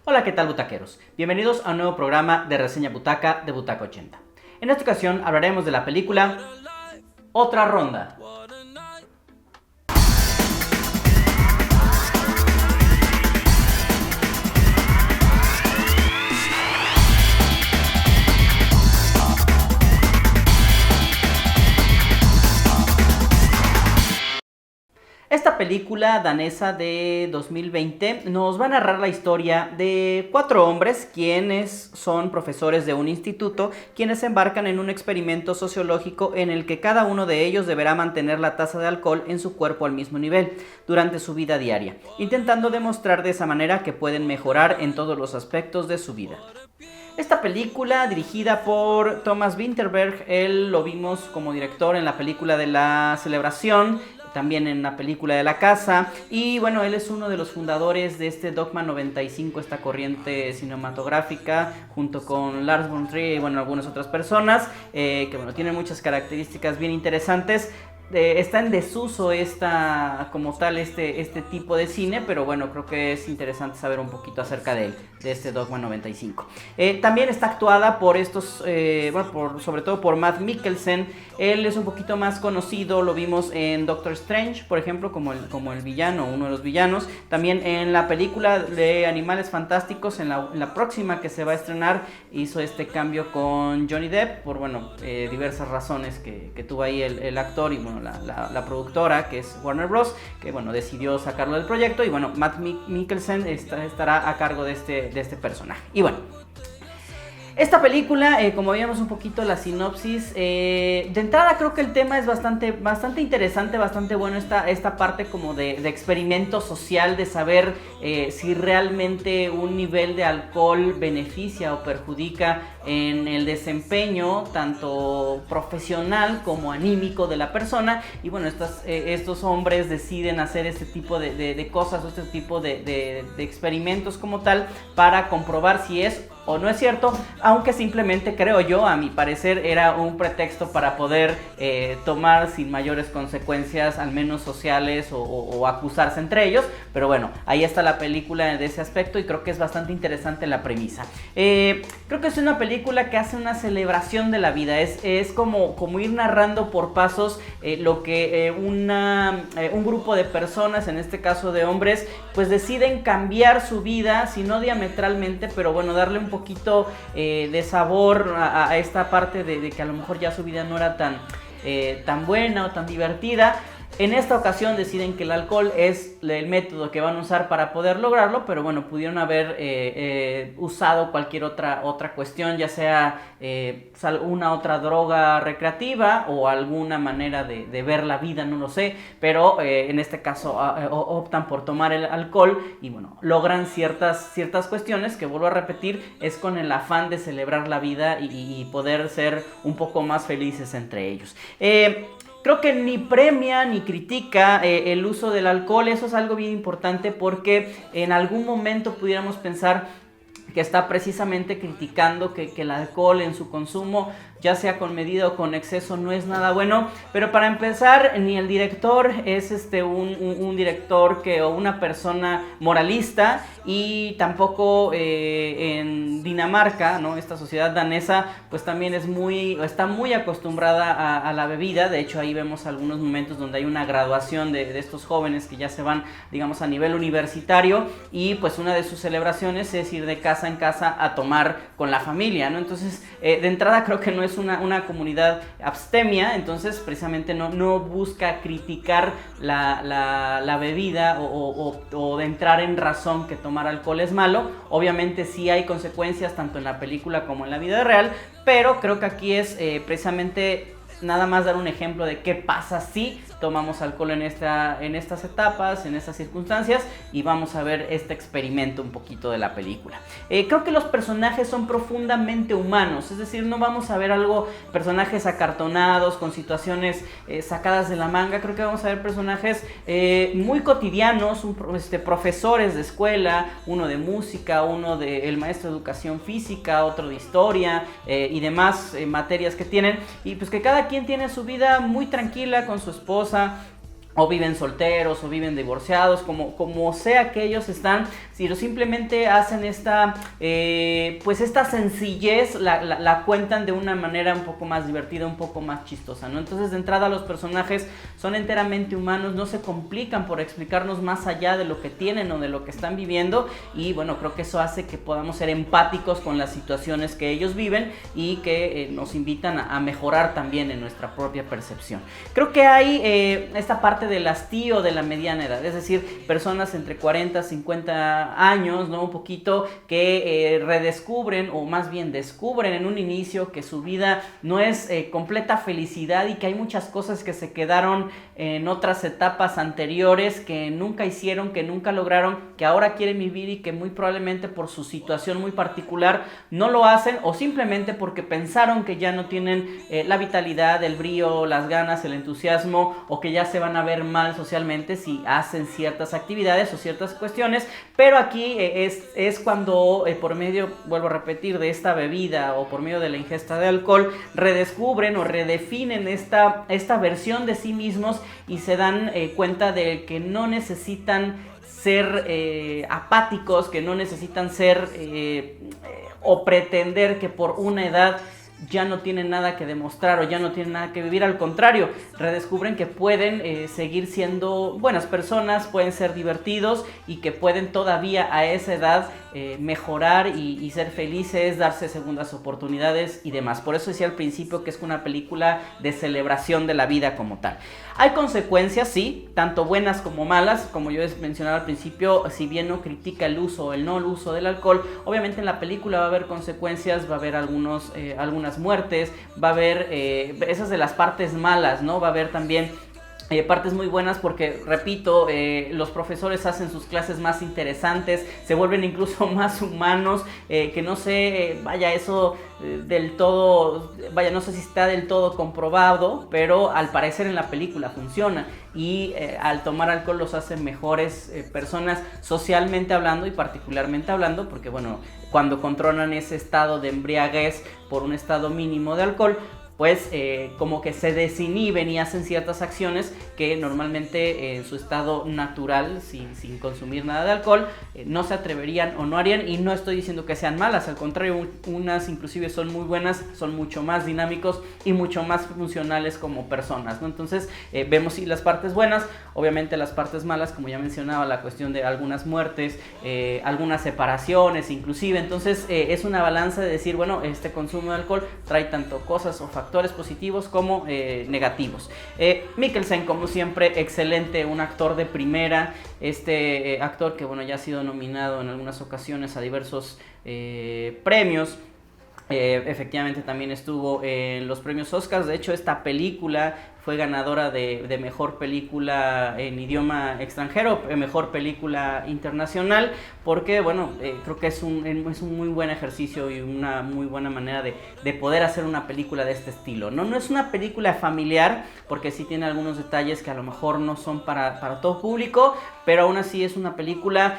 Hola, ¿qué tal, butaqueros? Bienvenidos a un nuevo programa de reseña butaca de Butaca 80. En esta ocasión hablaremos de la película Otra Ronda. Esta película danesa de 2020 nos va a narrar la historia de 4 hombres quienes son profesores de un instituto, quienes se embarcan en un experimento sociológico en el que cada uno de ellos deberá mantener la tasa de alcohol en su cuerpo al mismo nivel durante su vida diaria, intentando demostrar de esa manera que pueden mejorar en todos los aspectos de su vida. Esta película, dirigida por Thomas Vinterberg, él lo vimos como director en la película de La Celebración, también en la película de La Casa, y bueno, él es uno de los fundadores de este Dogma 95, esta corriente cinematográfica, junto con Lars von Trier y bueno, algunas otras personas, que bueno, tienen muchas características bien interesantes. Está en desuso como tal este tipo de cine, pero bueno, creo que es interesante saber un poquito acerca de él, de este Dogma 95. También está actuada por sobre todo por Mads Mikkelsen. Él es un poquito más conocido, lo vimos en Doctor Strange, por ejemplo, como el villano, uno de los villanos. También en la película de Animales Fantásticos, en la próxima que se va a estrenar, hizo este cambio con Johnny Depp, por bueno, diversas razones que tuvo ahí el actor y bueno, la productora, que es Warner Bros., que bueno, decidió sacarlo del proyecto, y bueno, Mads Mikkelsen estará a cargo de este personaje. Y bueno, esta película, como veíamos un poquito la sinopsis, de entrada creo que el tema es bastante interesante, bastante bueno, esta parte como de experimento social, de saber si realmente un nivel de alcohol beneficia o perjudica en el desempeño tanto profesional como anímico de la persona. Y bueno, estos hombres deciden hacer este tipo de cosas, este tipo de experimentos como tal, para comprobar si es o no es cierto, aunque simplemente, creo yo, a mi parecer, era un pretexto para poder tomar sin mayores consecuencias, al menos sociales, o acusarse entre ellos. Pero bueno, ahí está la película de ese aspecto, y creo que es bastante interesante la premisa. Creo que es una película que hace una celebración de la vida, es como ir narrando por pasos lo que un grupo de personas, en este caso de hombres, pues deciden cambiar su vida, si no diametralmente, pero bueno, darle un poquito de sabor a esta parte de que a lo mejor ya su vida no era tan buena o tan divertida. En esta ocasión deciden que el alcohol es el método que van a usar para poder lograrlo, pero bueno, pudieron haber usado cualquier otra cuestión, ya sea una otra droga recreativa o alguna manera de ver la vida, no lo sé, pero en este caso optan por tomar el alcohol y bueno, logran ciertas cuestiones que, vuelvo a repetir, es con el afán de celebrar la vida y poder ser un poco más felices entre ellos. Creo que ni premia ni critica el uso del alcohol. Eso es algo bien importante, porque en algún momento pudiéramos pensar que está precisamente criticando que el alcohol en su consumo, ya sea con medida o con exceso, no es nada bueno. Pero para empezar, ni el director es un director o una persona moralista, y tampoco en Dinamarca, ¿no? Esta sociedad danesa pues también está muy acostumbrada a la bebida. De hecho, ahí vemos algunos momentos donde hay una graduación de estos jóvenes que ya se van, digamos, a nivel universitario, y pues una de sus celebraciones es ir de casa en casa a tomar con la familia, ¿no? Entonces, de entrada creo que no es una comunidad abstemia, entonces precisamente no busca criticar la bebida o de entrar en razón que tomar alcohol es malo. Obviamente sí hay consecuencias tanto en la película como en la vida real, pero creo que aquí es precisamente nada más dar un ejemplo de qué pasa si tomamos alcohol en estas etapas, en estas circunstancias, y vamos a ver este experimento un poquito de la película. Creo que los personajes son profundamente humanos, es decir, no vamos a ver personajes acartonados con situaciones sacadas de la manga. Creo que vamos a ver personajes muy cotidianos, profesores de escuela, uno de música, el maestro de educación física, otro de historia y demás materias que tienen, y pues que cada quien tiene su vida muy tranquila con su esposa, o viven solteros, o viven divorciados, como sea que ellos están, si simplemente hacen esta, pues esta sencillez, la cuentan de una manera un poco más divertida, un poco más chistosa, ¿no? Entonces, de entrada, los personajes son enteramente humanos, no se complican por explicarnos más allá de lo que tienen o de lo que están viviendo, y bueno, creo que eso hace que podamos ser empáticos con las situaciones que ellos viven y que nos invitan a mejorar también en nuestra propia percepción. Creo que hay esta parte del hastío de la mediana edad, es decir, personas entre 40 y 50 años, ¿no? Un poquito que redescubren, o más bien descubren en un inicio que su vida no es completa felicidad y que hay muchas cosas que se quedaron en otras etapas anteriores, que nunca hicieron, que nunca lograron, que ahora quieren vivir y que muy probablemente por su situación muy particular no lo hacen, o simplemente porque pensaron que ya no tienen la vitalidad, el brío, las ganas, el entusiasmo, o que ya se van a ver mal socialmente si hacen ciertas actividades o ciertas cuestiones. Pero aquí es cuando por medio, vuelvo a repetir, de esta bebida o por medio de la ingesta de alcohol, redescubren o redefinen esta versión de sí mismos y se dan cuenta de que no necesitan ser apáticos, que no necesitan ser o pretender que por una edad ya no tienen nada que demostrar o ya no tienen nada que vivir. Al contrario, redescubren que pueden seguir siendo buenas personas, pueden ser divertidos y que pueden todavía a esa edad mejorar y ser felices, darse segundas oportunidades y demás. Por eso decía al principio que es una película de celebración de la vida como tal. Hay consecuencias, sí, tanto buenas como malas. Como yo mencionaba al principio, si bien no critica el uso o el no uso del alcohol, obviamente en la película va a haber consecuencias, va a haber algunas muertes, va a haber esas de las partes malas, ¿no? Va a haber también partes muy buenas porque, repito, los profesores hacen sus clases más interesantes, se vuelven incluso más humanos, que no sé, eso del todo, no sé si está del todo comprobado, pero al parecer en la película funciona y al tomar alcohol los hace mejores personas socialmente hablando y particularmente hablando, porque bueno, cuando controlan ese estado de embriaguez por un estado mínimo de alcohol, pues como que se desinhiben y hacen ciertas acciones que normalmente en su estado natural, sin consumir nada de alcohol, no se atreverían o no harían. Y no estoy diciendo que sean malas, al contrario, unas inclusive son muy buenas, son mucho más dinámicos y mucho más funcionales como personas, ¿no? Entonces vemos sí las partes buenas, obviamente las partes malas, como ya mencionaba, la cuestión de algunas muertes, algunas separaciones inclusive. Entonces es una balanza de decir, bueno, este consumo de alcohol trae tanto cosas o factores positivos como negativos. Mikkelsen, como siempre, excelente, un actor de primera, actor que bueno, ya ha sido nominado en algunas ocasiones a diversos premios. Efectivamente también estuvo en los premios Oscars. De hecho, esta película fue ganadora de mejor película en idioma extranjero, mejor película internacional, porque bueno, creo que es un muy buen ejercicio y una muy buena manera de poder hacer una película de este estilo. No es una película familiar, porque sí tiene algunos detalles que a lo mejor no son para todo público, pero aún así es una película,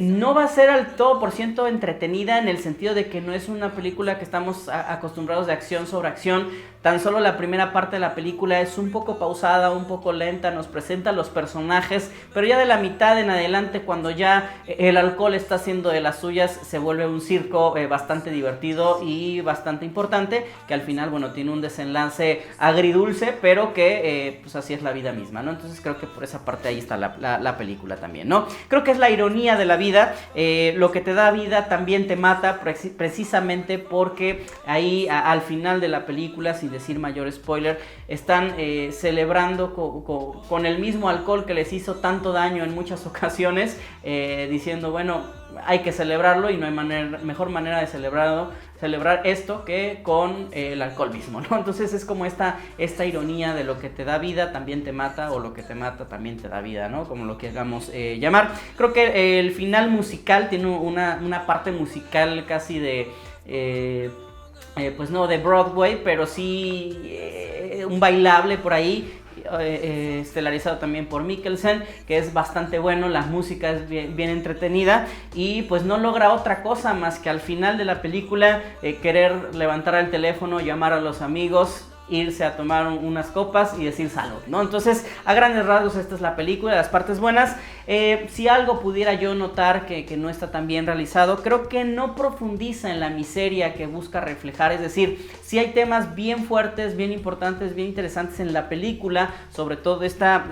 no va a ser al todo por ciento entretenida, en el sentido de que no es una película que estamos acostumbrados de acción sobre acción. Tan solo la primera parte de la película es un poco pausada, un poco lenta, nos presenta los personajes, pero ya de la mitad en adelante, cuando ya el alcohol está haciendo de las suyas, se vuelve un circo bastante divertido y bastante importante, que al final, bueno, tiene un desenlace agridulce, pero que pues así es la vida misma, ¿no? Entonces creo que por esa parte ahí está la película también, ¿no? Creo que es la ironía de la vida, lo que te da vida también te mata, precisamente porque ahí al final de la película, sin decir mayor spoiler, están celebrando con el mismo alcohol que les hizo tanto daño en muchas ocasiones, diciendo, bueno, hay que celebrarlo y no hay mejor manera de celebrar esto que con el alcohol mismo, ¿no? Entonces es como esta ironía de lo que te da vida también te mata, o lo que te mata también te da vida, ¿no? Como lo queramos llamar. Creo que el final musical tiene una parte musical casi de pues no de Broadway, pero sí un bailable por ahí, estelarizado también por Mikkelsen, que es bastante bueno, la música es bien entretenida, y pues no logra otra cosa más que al final de la película querer levantar el teléfono, llamar a los amigos irse a tomar unas copas y decir salud, ¿no? Entonces, a grandes rasgos, esta es la película, las partes buenas. Si algo pudiera yo notar que no está tan bien realizado, creo que no profundiza en la miseria que busca reflejar. Es decir, sí hay temas bien fuertes, bien importantes, bien interesantes en la película, sobre todo esta...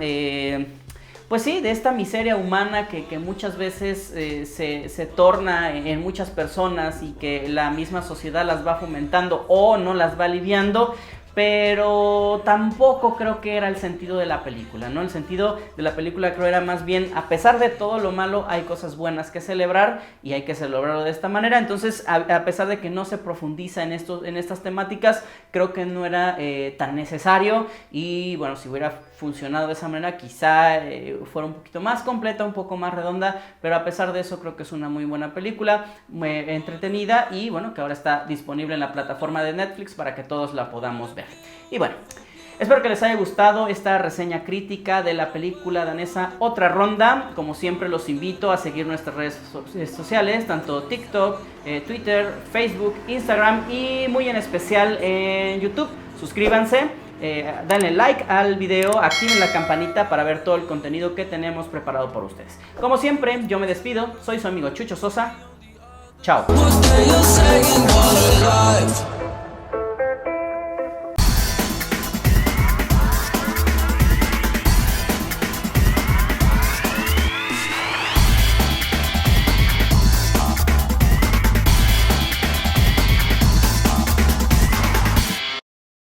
pues sí, de esta miseria humana que muchas veces se torna en muchas personas y que la misma sociedad las va fomentando o no las va aliviando. Pero tampoco creo que era el sentido de la película, ¿no? El sentido de la película creo era más bien, a pesar de todo lo malo, hay cosas buenas que celebrar y hay que celebrarlo de esta manera. Entonces, a pesar de que no se profundiza en estas temáticas, creo que no era tan necesario. Y bueno, si hubiera funcionado de esa manera, quizá fuera un poquito más completa, un poco más redonda. Pero a pesar de eso, creo que es una muy buena película, muy entretenida y bueno, que ahora está disponible en la plataforma de Netflix para que todos la podamos ver. Y bueno, espero que les haya gustado esta reseña crítica de la película danesa Otra Ronda. Como siempre, los invito a seguir nuestras redes sociales, tanto TikTok, Twitter, Facebook, Instagram y muy en especial en YouTube. Suscríbanse, denle like al video, activen la campanita para ver todo el contenido que tenemos preparado por ustedes. Como siempre, yo me despido, soy su amigo Chucho Sosa. Chao.